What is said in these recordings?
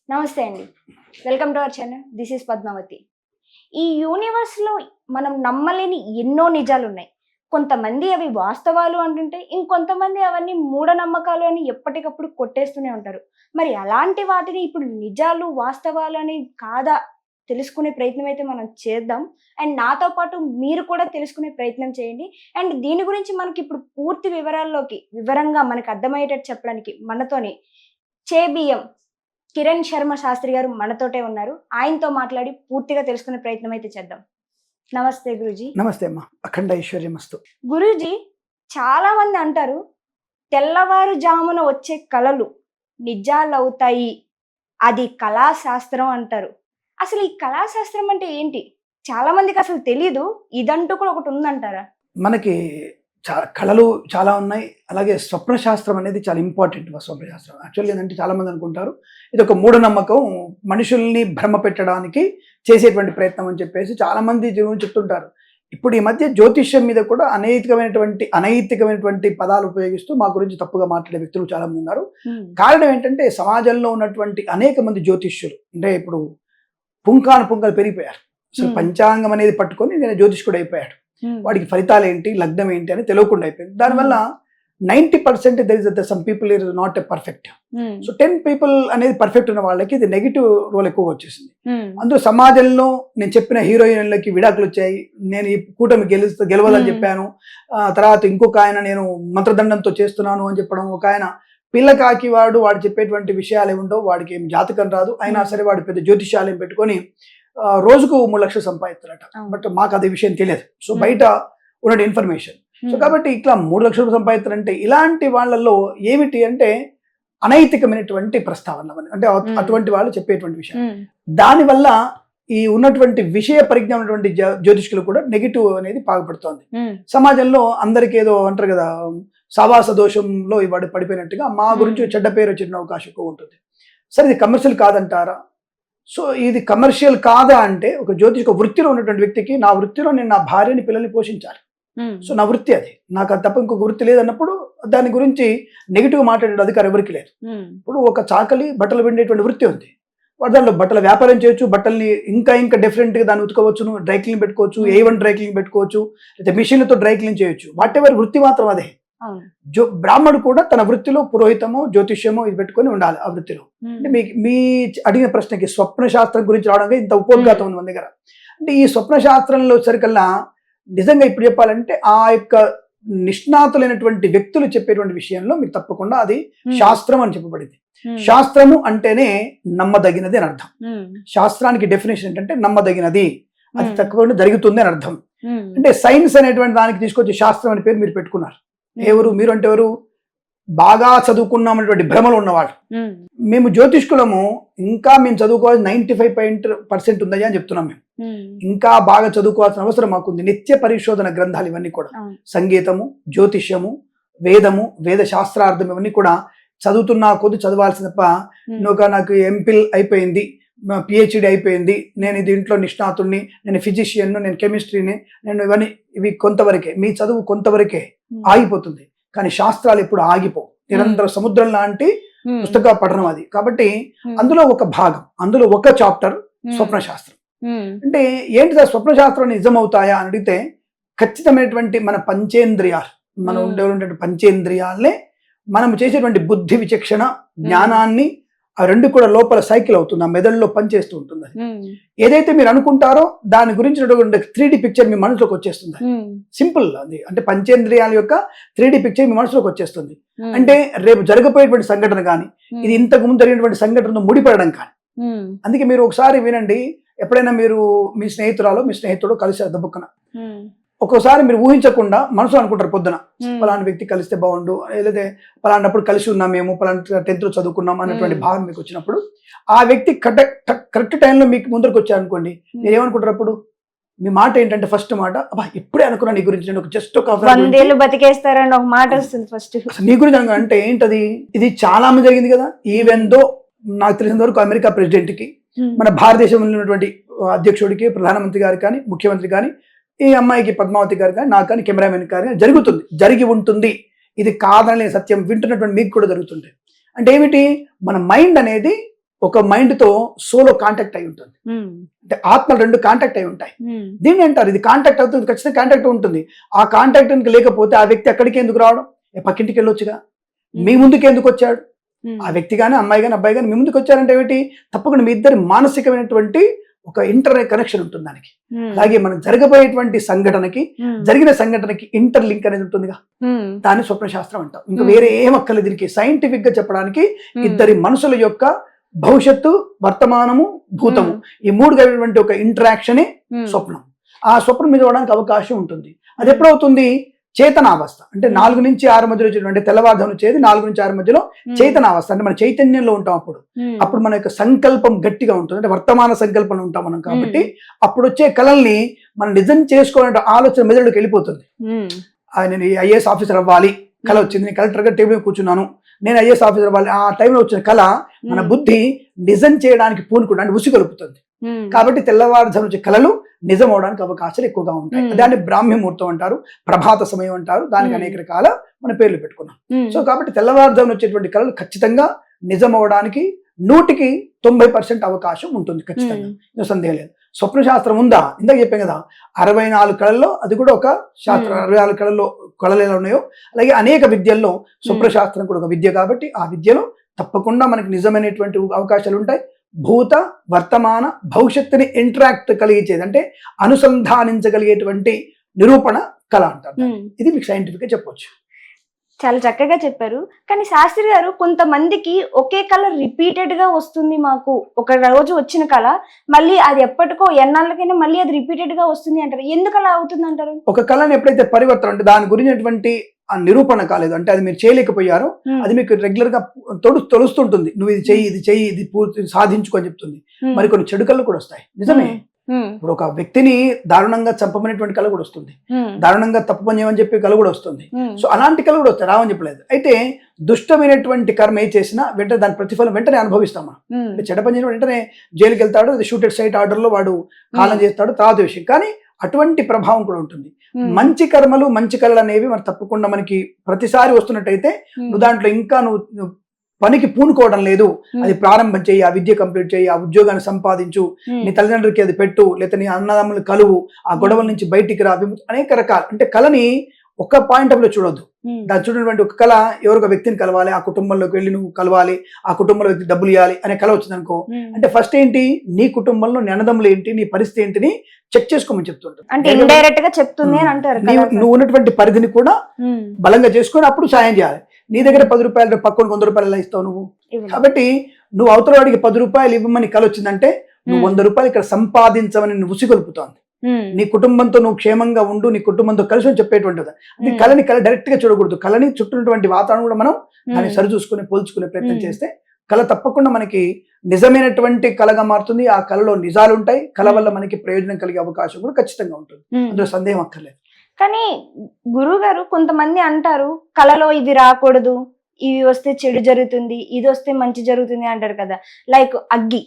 నమస్తే అండి. Welcome to our channel. This is Padmavati. ఈ యూనివర్స్‌లో మనం నమ్మలేని ఎన్నో నిజాలున్నాయి. కొంతమంది అవి వాస్తవాలు అంటుంటే, ఇంకొంతమంది అవన్నీ మూఢనమ్మకాలు అని ఎప్పటికప్పుడు కొట్టేస్తూనే ఉంటారు. మరి అలాంటి వాటిని ఇప్పుడు నిజాలు, వాస్తవాలు అని కాదా తెలుసుకునే ప్రయత్నం అయితే మనం చేద్దాం. అండ్ నాతో పాటు మీరు కూడా తెలుసుకునే ప్రయత్నం చేయండి. అండ్ దీని గురించి మనకిప్పుడు పూర్తి వివరంగా మనకు అర్థమయ్యేటట్టు చెప్పడానికి మనతోని చేబియ్యం కిరణ్ శర్మ శాస్త్రి గారు మనతోటే ఉన్నారు. ఆయనతో మాట్లాడి పూర్తిగా తెలుసుకునే ప్రయత్నం అయితే చేద్దాం. నమస్తే గురూజీ. నమస్తే అమ్మా. అఖండ ఐశ్వర్యమస్తు. గురూజీ, చాలా మంది అంటారు తెల్లవారుజామున వచ్చే కలలు నిజాలవుతాయి, అది కళాశాస్త్రం అంటారు. అసలు ఈ కళాశాస్త్రం అంటే ఏంటి? చాలా మందికి అసలు తెలీదు. ఇదంటూ కూడా ఒకటి ఉందంటారా? మనకి కళలు చాలా ఉన్నాయి. అలాగే స్వప్న శాస్త్రం అనేది చాలా ఇంపార్టెంట్. స్వప్న శాస్త్రం యాక్చువల్లీ ఏంటంటే చాలా మంది అనుకుంటారు ఇది ఒక మూఢనమ్మకం, మనుషుల్ని భ్రమ పెట్టడానికి చేసేటువంటి ప్రయత్నం అని చెప్పేసి చాలా మంది జీవనం చెప్తుంటారు. ఇప్పుడు ఈ మధ్య జ్యోతిష్యం మీద కూడా అనైతికమైనటువంటి పదాలు ఉపయోగిస్తూ మా గురించి తప్పుగా మాట్లాడే వ్యక్తులు చాలా మంది ఉన్నారు. కారణం ఏంటంటే సమాజంలో ఉన్నటువంటి అనేక మంది జ్యోతిష్యులు అంటే ఇప్పుడు పుంకాలు పెరిగిపోయారు. అసలు పంచాంగం అనేది పట్టుకొని నేను జ్యోతిష్కుడు అయిపోయాడు. వాడికి ఫలితాలు ఏంటి, లగ్నం ఏంటి అని తెలియకుండా అయిపోయింది. దానివల్ల 90% some people is not a perfect. So 10 people అనేది పర్ఫెక్ట్ ఉన్న వాళ్ళకి ఇది నెగిటివ్ రోల్ ఎక్కువగా వచ్చేసింది. అందులో సమాజంలో నేను చెప్పిన హీరోయిన్లకి విడాకులు వచ్చాయి, నేను ఈ కూటమి గెలవాలని చెప్పాను, తర్వాత ఇంకొక ఆయన నేను మంత్రదండంతో చేస్తున్నాను అని చెప్పడం, ఒక ఆయన పిల్లకాకి వాడు చెప్పేటువంటి విషయాలు ఏముండవు, వాడికి ఏం జాతకం రాదు, అయినా సరే వాడు పెద్ద జ్యోతిష్యాలయం పెట్టుకొని రోజుకు 3 లక్షలు సంపాదిస్తారట. బట్ మాకు అదే విషయం తెలియదు. సో బయట ఉన్న ఇన్ఫర్మేషన్. సో కాబట్టి ఇట్లా 3 లక్షలు సంపాదిస్తారంటే ఇలాంటి వాళ్ళల్లో ఏమిటి అంటే అనైతికమైనటువంటి ప్రస్తావన, అంటే అటువంటి వాళ్ళు చెప్పేటువంటి విషయం. దానివల్ల ఈ ఉన్నటువంటి విషయ పరిజ్ఞానం ఉన్నటువంటి జ్యోతిష్కులు కూడా నెగిటివ్ అనేది పాల్పడుతోంది. సమాజంలో అందరికీ ఏదో అంటారు కదా, సావాస దోషంలో ఇవాడు పడిపోయినట్టుగా మా గురించి చెడ్డ పేరు వచ్చిన అవకాశం ఎక్కువ ఉంటుంది. సరే ఇది కమర్షియల్ కాదంటారా? సో ఇది కమర్షియల్ కాదా అంటే ఒక జ్యోతిష వృత్తిలో ఉన్నటువంటి వ్యక్తికి, నా వృత్తిలో నేను నా భార్యని పిల్లల్ని పోషించాలి, సో నా వృత్తి అది, నాకు అది తప్ప ఇంకొక వృత్తి లేదన్నప్పుడు దాని గురించి నెగిటివ్ మాట్లాడే అధికారం ఎవరికి లేదు. ఇప్పుడు ఒక చాకలి బట్టలు పిండేటువంటి వృత్తి ఉంది, వాడు దాంట్లో బట్టల వ్యాపారం చేయొచ్చు, బట్టల్ని ఇంకా డిఫరెంట్గా దాన్ని ఉతుకోవచ్చును, డ్రై క్లీన్ పెట్టుకోవచ్చు, A1 డ్రై క్లీన్ పెట్టుకోవచ్చు, లేదా మిషన్లతో డ్రై క్లీన్ చేయొచ్చు. వాట్ ఎవర్ వృత్తి మాత్రం అదే. బ్రాహ్మడు కూడా తన వృత్తిలో పురోహితమో జ్యోతిష్యమో ఇది పెట్టుకొని ఉండాలి ఆ వృత్తిలో. అంటే మీ అడిగిన ప్రశ్నకి స్వప్న శాస్త్రం గురించి రావడానికి ఇంత ఉపోద్ఘాతం ఉంది మన దగ్గర. అంటే ఈ స్వప్న శాస్త్రంలో సరికల్లా నిజంగా ఇప్పుడు చెప్పాలంటే ఆ యొక్క నిష్ణాతులైనటువంటి వ్యక్తులు చెప్పేటువంటి విషయంలో మీకు తప్పకుండా అది శాస్త్రం అని చెప్పబడింది. శాస్త్రము అంటేనే నమ్మదగినది అని అర్థం. శాస్త్రానికి డెఫినేషన్ ఏంటంటే నమ్మదగినది, అది తప్పకుండా జరుగుతుంది అని అర్థం. అంటే సైన్స్ అనేటువంటి దానికి తీసుకొచ్చి శాస్త్రం అనే పేరు మీరు పెట్టుకున్నారు. ఎవరు మీరు అంటే ఎవరు? బాగా చదువుకున్నామనేటువంటి భ్రమలు ఉన్నవాళ్ళు. మేము జ్యోతిష్కులము, ఇంకా మేము చదువుకోవాల్సి 95% ఉందయ్యా అని చెప్తున్నాం. మేము ఇంకా బాగా చదువుకోవాల్సిన అవసరం మాకుంది. నిత్య పరిశోధన గ్రంథాలు ఇవన్నీ కూడా, సంగీతము, జ్యోతిష్యము, వేదము, వేద శాస్త్రార్థం, ఇవన్నీ కూడా చదువుతున్నా కొద్ది చదవాల్సిన తప్ప నాకు ఎంఫిల్ అయిపోయింది, PhD అయిపోయింది, నేను దీంట్లో నిష్ణాతుడిని, నేను ఫిజిషియన్, నేను కెమిస్ట్రీని, నేను ఇవి కొంతవరకే. మీ చదువు కొంతవరకే ఆగిపోతుంది, కానీ శాస్త్రాలు ఎప్పుడు ఆగిపోవు. నిరంతర సముద్రం లాంటి పుస్తక పఠనం అది. కాబట్టి అందులో ఒక భాగం, అందులో ఒక చాప్టర్ స్వప్న శాస్త్రం. అంటే ఏంటి స్వప్న శాస్త్రం నిజం అవుతాయా అని అడిగితే ఖచ్చితమైనటువంటి మన పంచేంద్రియాలు, మనం ఉండేటువంటి పంచేంద్రియాలనే మనం చేసేటువంటి బుద్ధి, విచక్షణ, జ్ఞానాన్ని ఆ రెండు కూడా లోపల సైకిల్ అవుతుంది, ఆ మెదడులో పనిచేస్తూ ఉంటుంది. ఏదైతే మీరు అనుకుంటారో దాని గురించి 3D పిక్చర్ మీ మనసులోకి వచ్చేస్తుంది. సింపుల్ అది. అంటే పంచేంద్రియాల యొక్క 3D పిక్చర్ మీ మనసులోకి వచ్చేస్తుంది. అంటే రేపు జరగబోయేటువంటి సంఘటన కానీ, ఇది ఇంతకు ముందు జరిగినటువంటి సంఘటనతో ముడిపడడం కానీ. అందుకే మీరు ఒకసారి వినండి, ఎప్పుడైనా మీరు మీ స్నేహితుడు కలిసి దబ్బుక్కన, ఒక్కోసారి మీరు ఊహించకుండా మనసులో అనుకుంటారు, పొద్దున పలానా వ్యక్తి కలిస్తే బాగుండు, లేదా పలానప్పుడు కలిసి ఉన్నాం, మేము పలానా 10th చదువుకున్నాం అన్నటువంటి భావన మీకు వచ్చినప్పుడు, ఆ వ్యక్తి కరెక్ట్ టైంలో మీకు ముందరకు వచ్చారనుకోండి, మీరు ఏమనుకుంటారు? అప్పుడు మీ మాట ఏంటంటే ఫస్ట్ మాట, అబ్బా ఇప్పుడే అనుకున్నా నీ గురించి, నేను జస్ట్ ఒక బతికేస్తారని ఒక మాట వస్తుంది ఫస్ట్. నీ గురించి అనుకున్నా అంటే ఏంటది? ఇది చాలా మంది జరిగింది కదా. ఈవెన్ దో నాకు తెలిసిన వరకు అమెరికా ప్రెసిడెంట్కి, మన భారతదేశంలో ఉన్నటువంటి అధ్యక్షుడికి, ప్రధానమంత్రి గారికి కానీ, ముఖ్యమంత్రి కానీ, ఈ అమ్మాయికి పద్మావతి గారు కానీ, నాకు కానీ, కెమెరామెన్ గారు కానీ జరిగి ఉంటుంది. ఇది కాదనే సత్యం వింటున్నటువంటి మీకు కూడా జరుగుతుంది. అంటే ఏమిటి? మన మైండ్ అనేది ఒక మైండ్ తో సోలో కాంటాక్ట్ అయి ఉంటుంది. అంటే ఆత్మలు రెండు కాంటాక్ట్ అయి ఉంటాయి. దీన్ని అంటారు ఇది కాంటాక్ట్ అవుతుంది, ఖచ్చితంగా కాంటాక్ట్ ఉంటుంది. ఆ కాంటాక్ట్ లేకపోతే ఆ వ్యక్తి అక్కడికి ఎందుకు రావడం? పక్కింటికి వెళ్ళొచ్చుగా. మీ ముందుకు ఎందుకు వచ్చాడు? ఆ వ్యక్తి కానీ అమ్మాయి కానీ అబ్బాయి కానీ మీ ముందుకు వచ్చారంటే ఏమిటి? తప్పకుండా మీ ఇద్దరి మానసికమైనటువంటి ఒక ఇంటర్నెట్ కనెక్షన్ ఉంటుంది దానికి. అలాగే మనం జరగబోయేటువంటి సంఘటనకి జరిగిన సంఘటనకి ఇంటర్ లింక్ అనేది ఉంటుందిగా, దాన్ని స్వప్న శాస్త్రం అంటాం. ఇంకా వేరే ఏం అక్కర్లేదు దీనికి. సైంటిఫిక్ గా చెప్పడానికి ఇద్దరి మనసుల యొక్క భవిష్యత్తు, వర్తమానము, భూతము ఈ మూడు కలిగినటువంటి ఒక ఇంటరాక్షనే స్వప్నం. ఆ స్వప్నం మీద అవడానికి అవకాశం ఉంటుంది. అది ఎప్పుడవుతుంది? చేతనావస్థ అంటే 4 నుంచి 6 మధ్యలో వచ్చేటువంటి తెల్లవారుజామున వచ్చేది 4 నుంచి 6 మధ్యలో చేతనావస్థ. అంటే మన చైతన్యంలో ఉంటాం. అప్పుడు మన యొక్క సంకల్పం గట్టిగా ఉంటుంది. అంటే వర్తమాన సంకల్పంలో ఉంటాం మనం. కాబట్టి అప్పుడు వచ్చే కళల్ని మనం నిజం చేసుకోవాలంటే ఆలోచన మెదడుకి వెళ్ళిపోతుంది. నేను ఐఏఎస్ ఆఫీసర్ అవ్వాలి కళ వచ్చింది, నేను కలెక్టర్గా టేబుల్ మీద కూర్చున్నాను, నేను ఐఏఎస్ ఆఫీసర్ అవ్వాలి. ఆ టైంలో వచ్చిన కళ మన బుద్ధి నిజం చేయడానికి పూనుకుంటా అంటే ఉసిగొలుపుతుంది. కాబట్టి తెల్లవారుజామున వచ్చే కళలు నిజం అవడానికి అవకాశాలు ఎక్కువగా ఉంటాయి. దాన్ని బ్రాహ్మీ ముహూర్తం అంటారు, ప్రభాత సమయం అంటారు. దానికి అనేక రకాల మన పేర్లు పెట్టుకున్నాం. సో కాబట్టి తెల్లవారుజామున వచ్చేటువంటి కళలు ఖచ్చితంగా నిజం అవడానికి 100% అవకాశం ఉంటుంది. ఖచ్చితంగా సందేహం లేదు. స్వప్న శాస్త్రం ఉందా? ఇందాక చెప్పాం కదా, 64 కళల్లో అది కూడా ఒక శాస్త్రం. 64 కళల్లో కళలు ఎలా ఉన్నాయో అలాగే అనేక విద్యల్లో స్వప్న శాస్త్రం కూడా ఒక విద్య. కాబట్టి ఆ విద్యలో తప్పకుండా మనకి నిజమైనటువంటి అవకాశాలు ఉంటాయి. భూత వర్తమాన భవిష్యత్తుని ఇంటరాక్ట్ కలిగించేది అంటే అనుసంధానించగలిగేటువంటి నిరూపణ కళ అంటారు. ఇది మీకు సైంటిఫిక్ గా చెప్పొచ్చు. చాలా చక్కగా చెప్పారు. కానీ శాస్త్రి గారు, కొంతమందికి ఒకే కళ రిపీటెడ్ గా వస్తుంది. మాకు ఒక రోజు వచ్చిన కళ మళ్ళీ అది ఎప్పటికో ఎన్నాళ్ళకైనా మళ్ళీ అది రిపీటెడ్ గా వస్తుంది అంటారు. ఎందుకు అలా అవుతుంది అంటారు? ఒక కళని ఎప్పుడైతే పరివర్తన అంటే దాని గురించినటువంటి ఆ నిరూపణ కాలేదు అంటే అది మీరు చేయలేకపోయారో అది మీకు రెగ్యులర్ గా తొలుస్తుంటుంది. నువ్వు ఇది చెయ్యి, ఇది చెయ్యి, ఇది పూర్తి సాధించుకొని చెప్తుంది. మరి కొన్ని చెడు కళలు కూడా వస్తాయి. నిజమే. ఇప్పుడు ఒక వ్యక్తిని దారుణంగా చంపమనేటువంటి కళ కూడా వస్తుంది, దారుణంగా తప్పు పని చేయమని చెప్పి కళ కూడా వస్తుంది. సో అలాంటి కళ కూడా వస్తాయి, రావని చెప్పలేదు. అయితే దుష్టమైనటువంటి కర్మ ఏ చేసినా వెంటనే దాని ప్రతిఫలం వెంటనే అనుభవిస్తాం మనం. అంటే చెడ్డ పని చేసిన వెంటనే జైలుకి వెళ్తాడు, అది షూటెడ్ సైట్ ఆర్డర్ లో వాడు కాలం చేస్తాడు, తర్వాత విషయం. కానీ అటువంటి ప్రభావం కూడా ఉంటుంది. మంచి కర్మలు మంచి కళలు అనేవి మరి తప్పకుండా మనకి ప్రతిసారి వస్తున్నట్టయితే నువ్వు దాంట్లో ఇంకా నువ్వు పనికి పూనుకోవడం లేదు, అది ప్రారంభం చేయి, ఆ విద్య కంప్లీట్ చేయి, ఆ ఉద్యోగాన్ని సంపాదించు, నీ తల్లిదండ్రులకి అది పెట్టు, లేకపోతే నీ అన్నదమ్ములు కలువు, ఆ గొడవల నుంచి బయటికి రా. అనేక రకాలు అంటే కళని ఒక పాయింట్ ఆఫ్ లో చూడొద్దు. దాన్ని చూడటువంటి ఒక కళ ఎవరొక వ్యక్తిని కలవాలి, ఆ కుటుంబంలోకి వెళ్ళి నువ్వు కలవాలి, ఆ కుటుంబంలో వ్యక్తి డబ్బులు ఇవ్వాలి అనే కళ వచ్చింది అనుకో, అంటే ఫస్ట్ ఏంటి, నీ కుటుంబంలో నీ అన్నదమ్ములు ఏంటి, నీ పరిస్థితి ఏంటిని చెక్ చేసుకోమని చెప్తుంటారు. అంటే ఇండైరెక్ట్ గా చెప్తుంది అని అంటారు. నువ్వు ఉన్నటువంటి పరిధిని కూడా బలంగా చేసుకొని అప్పుడు సాయం చేయాలి. నీ దగ్గర 10 రూపాయలు పక్కన 100 రూపాయలు ఎలా ఇస్తావు నువ్వు? కాబట్టి నువ్వు అవతల వాడికి 10 రూపాయలు ఇవ్వమని కళ వచ్చిందంటే నువ్వు 100 రూపాయలు ఇక్కడ సంపాదించమని నువ్వు ఉసిగొలుపుతోంది. నీ కుటుంబంతో నువ్వు క్షేమంగా ఉండు, నీ కుటుంబంతో కలిసి అని చెప్పేటువంటిది. అది కళని డైరెక్ట్ గా చూడకూడదు. కళని చుట్టూనటువంటి వాతావరణం కూడా మనం దాన్ని సరిచూసుకుని పోల్చుకునే ప్రయత్నం చేస్తే కళ తప్పకుండా మనకి నిజమైనటువంటి కళగా మారుతుంది. ఆ కళలో నిజాలు ఉంటాయి. కళ వల్ల మనకి ప్రయోజనం కలిగే అవకాశం కూడా ఖచ్చితంగా ఉంటుంది, అందులో సందేహం అక్కర్లేదు. కానీ గురువు గారు, కొంతమంది అంటారు కళలో ఇది రాకూడదు, ఇవి వస్తే చెడు జరుగుతుంది, ఇది వస్తే మంచి జరుగుతుంది అంటారు కదా. లైక్ అగ్గి,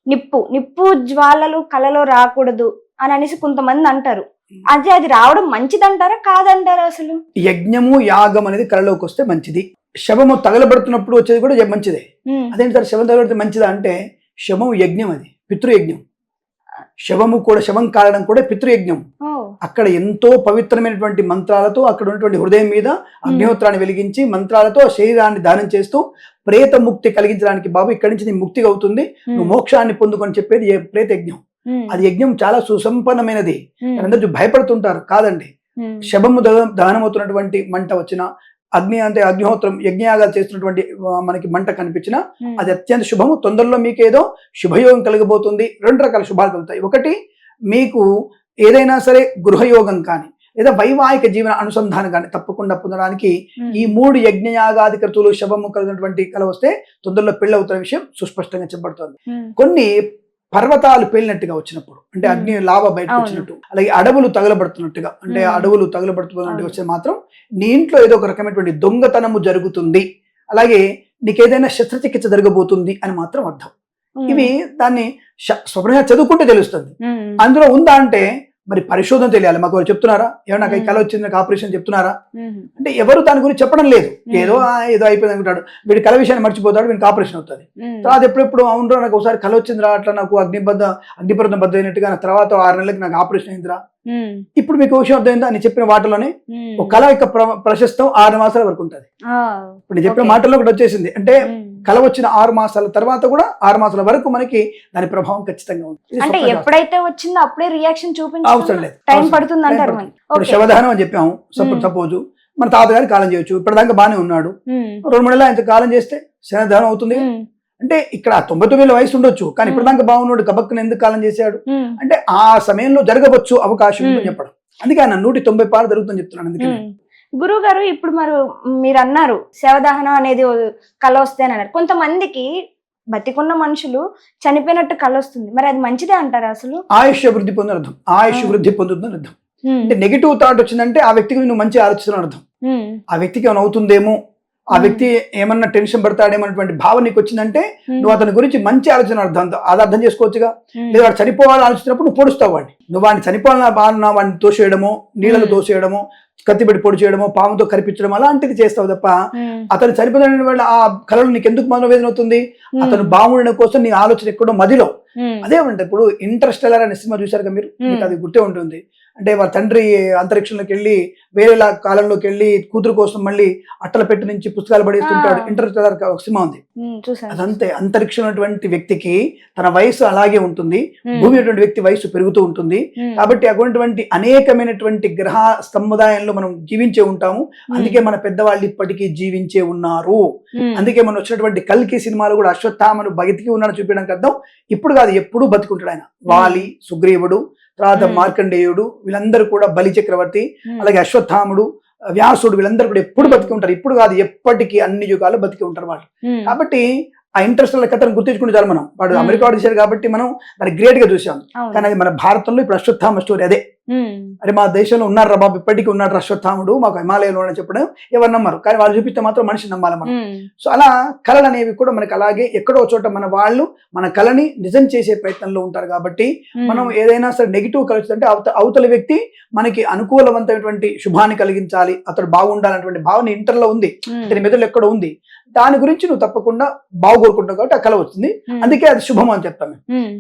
నిప్పు జ్వాలలు కళలో రాకూడదు అని అనేసి కొంతమంది అంటారు. అది రావడం మంచిదంటారా కాదంటారా? అసలు యజ్ఞము యాగం అనేది కళలోకి వస్తే మంచిది. శవము తగలబడుతున్నప్పుడు వచ్చేది కూడా మంచిదే. అదేంటి సార్ శవం తగలబడితే మంచిదా అంటే, శవం యజ్ఞం, అది పితృయజ్ఞం. శవం కారణం కూడా పితృయజ్ఞం. అక్కడ ఎంతో పవిత్రమైనటువంటి మంత్రాలతో అక్కడ ఉన్నటువంటి హృదయం మీద అగ్నిహోత్రాన్ని వెలిగించి మంత్రాలతో శరీరాన్ని దానం చేస్తూ ప్రేత ముక్తి కలిగించడానికి, బాబు ఇక్కడి నుంచి నీ ముక్తి అవుతుంది, నువ్వు మోక్షాన్ని పొందుకొని చెప్పేది ప్రేత యజ్ఞం. అది యజ్ఞం చాలా సుసంపన్నమైనది. అందరూ భయపడుతుంటారు, కాదండి. శవము దహనమవుతున్నటువంటి మంట వచ్చిన, అగ్ని అంటే అగ్నిహోత్రం యజ్ఞయాగాలు చేస్తున్నటువంటి మనకి మంట కనిపించినా అది అత్యంత శుభము. తొందరలో మీకు ఏదో శుభయోగం కలగబోతుంది. 2 రకాల శుభాలు కలుగుతాయి. ఒకటి, మీకు ఏదైనా సరే గృహయోగం కానీ లేదా వైవాహిక జీవన అనుసంధానం కానీ తప్పకుండా పొందడానికి ఈ 3 యజ్ఞయాగాది క్రతువులు శవము కలిగినటువంటి కళ వస్తే తొందరలో పెళ్లి అవుతున్న విషయం సుస్పష్టంగా చెప్పబడుతుంది. కొన్ని పర్వతాలు పేలినట్టుగా వచ్చినప్పుడు, అంటే అగ్ని లాభ బయటకు వచ్చినట్టు, అలాగే అడవులు తగలబడుతున్నట్టుగా, అంటే అడవులు తగలబడుతున్నట్టుగా వస్తే మాత్రం నీ ఇంట్లో ఏదో ఒక రకమైనటువంటి దొంగతనము జరుగుతుంది, అలాగే నీకేదైనా శస్త్రచికిత్స జరగబోతుంది అని మాత్రం అర్థం. ఇవి దాన్ని స్వప్నంగా చదువుకుంటే తెలుస్తుంది. అందులో ఉందా అంటే మరి పరిశోధన తెలియాలి. మాకు వాళ్ళు చెప్తున్నారా ఏమన్నా నాకు ఈ కళ వచ్చింది, నాకు ఆపరేషన్ చెప్తున్నారా ఉమ్, అంటే ఎవరు దాని గురించి చెప్పడం లేదు. ఏదో ఏదో అయిపోయింది అనుకుంటాడు, వీడి కళ విషయాన్ని మర్చిపోతాడు, వీడికి ఆపరేషన్ అవుతుంది. ఉమ్, తర్వాత ఎప్పుడెప్పుడు అవునరా నాకు ఒకసారి కళ వచ్చిందిరా, అట్లా నాకు అగ్నిపర్వతం బద్ద అయినట్టుగా తర్వాత 6 నెలలకి నాకు ఆపరేషన్ అయిందిరా. ఉమ్, ఇప్పుడు మీకు విషయం అర్థమైందా? నేను చెప్పిన వాటిలోనే ఉమ్. ఒక కళ యొక్క ప్రశస్తం 6 మాసాల వరకు ఉంటుంది. ఆ, ఇప్పుడు నేను చెప్పిన Okay. మాటల్లో ఒకటి వచ్చేసింది అంటే ఉమ్. కళ వచ్చిన 6 మాసాల తర్వాత కూడా 6 మాసాల వరకు మనకి దాని ప్రభావం ఖచ్చితంగా ఉంటుంది. ఇది అంటే స్వప్న శాస్త్రం. ఎప్పుడైతే వచ్చిందో అప్పుడే రియాక్షన్ అవసరం చూపించాలి, లేదు, టైం అవసరం పడుతుంది లేదు. అంటారు. టైం మరి. ఇప్పుడు Okay. శవదహనం అని చెప్పాము. Hmm. సపోజ్ మన తాతగారి కాలం చేయొచ్చు, ఇప్పటిదాకా బాగానే ఉన్నాడు, ఉమ్, 2-3 నెలలు ఆయన కాలం చేస్తే శవదహనం అవుతుంది. ఉమ్, అంటే ఇక్కడ 99 వయసు ఉండొచ్చు, కానీ ఇప్పటిదాకా బాగున్నాడు, గబక్కున ఎందుకు కాలం చేశాడు ఉమ్, అంటే ఆ సమయంలో జరగవచ్చు అవకాశం ఉందని Hmm. చెప్పడం. అందుకే ఆయన 190 పాలు జరుగుతుందని చెప్తున్నాను. అందుకే గురువు గారు ఇప్పుడు మీరు అన్నారు శవదహనం అనేది కళ వస్తే అని అన్నారు. కొంతమందికి బతికున్న మనుషులు చనిపోయినట్టు కళ వస్తుంది, మరి అది మంచిదే అంటారా అసలు? ఆయుష్ వృద్ధి పొందని అర్థం, ఆయుష్ వృద్ధి పొందుతుందని అర్థం. ఉమ్, అంటే నెగిటివ్ థాట్ వచ్చిందంటే ఆ వ్యక్తికి నువ్వు మంచి ఆలోచిస్తున్న అర్థం. ఉమ్, ఆ వ్యక్తికి ఏమైనా అవుతుందేమో, ఆ వ్యక్తి ఏమన్నా టెన్షన్ పడతాడేమో అనేటువంటి భావన నీకు వచ్చిందంటే ఉమ్, నువ్వు అతని గురించి మంచి ఆలోచన అర్థం, అది అర్థం చేసుకోవచ్చుగా. ఉమ్, లేదా వాడు చనిపోవాలని ఆలోచిస్తున్నప్పుడు నువ్వు పొడుస్తావు వాడిని, నువ్వు వాడిని చనిపోవాలని బాగా వాడిని తోసేయడమో, నీళ్ళలో తోసేయడమో, కత్తిపెట్టి పొడి చేయడమో, పాముతో కరిపించడం అలాంటిది చేస్తావు తప్ప ఉమ్, అతను చనిపోయిన వాళ్ళ ఆ కళలు నీకు ఎందుకు మనోవేదన అవుతుంది? అతను బాగుండడం కోసం నీ ఆలోచన ఎక్కడో మదిలో ఉమ్, అదే ఉంటుంది. ఇప్పుడు ఇంటర్స్టెల్లర్ అనే సినిమా చూశారు కదా మీరు, మీకు అది గుర్తే ఉంటుంది. అంటే వాళ్ళ తండ్రి అంతరిక్షంలోకి వెళ్ళి వేరేలా కాలంలోకి వెళ్ళి కూతురు కోసం మళ్ళీ అట్టల పెట్టి నుంచి పుస్తకాలు పడేస్తుంటాడు. ఇంటర్స్టెల్లర్ ఒక సినిమా ఉంది. ఉమ్, చూసాను. అదంతే, అంతరిక్షం ఉన్నటువంటి వ్యక్తికి తన వయసు అలాగే ఉంటుంది, ఉమ్, భూమి ఉన్నటువంటి వ్యక్తి వయసు పెరుగుతూ ఉంటుంది. ఉమ్, కాబట్టి అటువంటి అనేకమైనటువంటి గ్రహ సముదాయంలో మనం జీవించే ఉంటాము. అందుకే మన పెద్దవాళ్ళు ఇప్పటికీ జీవించే ఉన్నారు. ఉమ్, అందుకే మనం వచ్చినటువంటి కల్కి సినిమాలు కూడా అశ్వత్థామను బతికి ఉన్నాడని చూపించడానికి అర్థం ఇప్పుడు కాదు, ఎప్పుడూ బతికుంటాడు ఆయన. వాలి, సుగ్రీవుడు, తర్వాత మార్కండేయుడు, వీళ్ళందరూ కూడా బలి చక్రవర్తి, ఉమ్, అలాగే అశ్వత్థాముడు, వ్యాసుడు, వీళ్ళందరూ కూడా ఎప్పుడు బతికి ఉంటారు. ఇప్పుడు కాదు, ఎప్పటికీ అన్ని యుగాలు బతికి ఉంటారు వాళ్ళు. ఉమ్, కాబట్టి ఆ ఇంటర్స్టెల్లర్ కథను గుర్తించుకుంటే చాలు. మనం వాడు Hmm. అమెరికా వాడు చేశాడు కాబట్టి మనం దాన్ని గ్రేట్ గా చూసాం. అవును. కానీ అది మన భారతంలో ఇప్పుడు అశ్వత్థామ స్టోరీ అదే. ఉమ్, అరే మా దేశంలో ఉన్నాడు రా బాబు, ఇప్పటికీ ఉన్నాడు అశ్వత్థాముడు, మాకు హిమాలయంలో అని చెప్పడం ఎవరు నమ్మరు, కానీ వాళ్ళు చూపిస్తే మాత్రం మనిషిని నమ్మాలి మనం. ఉమ్, సో అలా కళలు అనేవి కూడా మనకి అలాగే ఎక్కడో చోట మన వాళ్ళు మన కళని నిజం చేసే ప్రయత్నంలో ఉంటారు. కాబట్టి మనం ఏదైనా సరే నెగిటివ్ కలుస్తుంటే అవతల వ్యక్తి మనకి అనుకూలవంతమైనటువంటి శుభాన్ని కలిగించాలి, అతడు బాగుండాలనేటువంటి భావన ఇంటర్లో ఉంది, ఉమ్, అతని మెదడు ఎక్కడో ఉంది. దాని గురించి నువ్వు తప్పకుండా బాగుకోరుకుంటావు కాబట్టి ఆ కళ వస్తుంది. ఉమ్, అందుకే అది శుభం అని చెప్తాను. ఉమ్.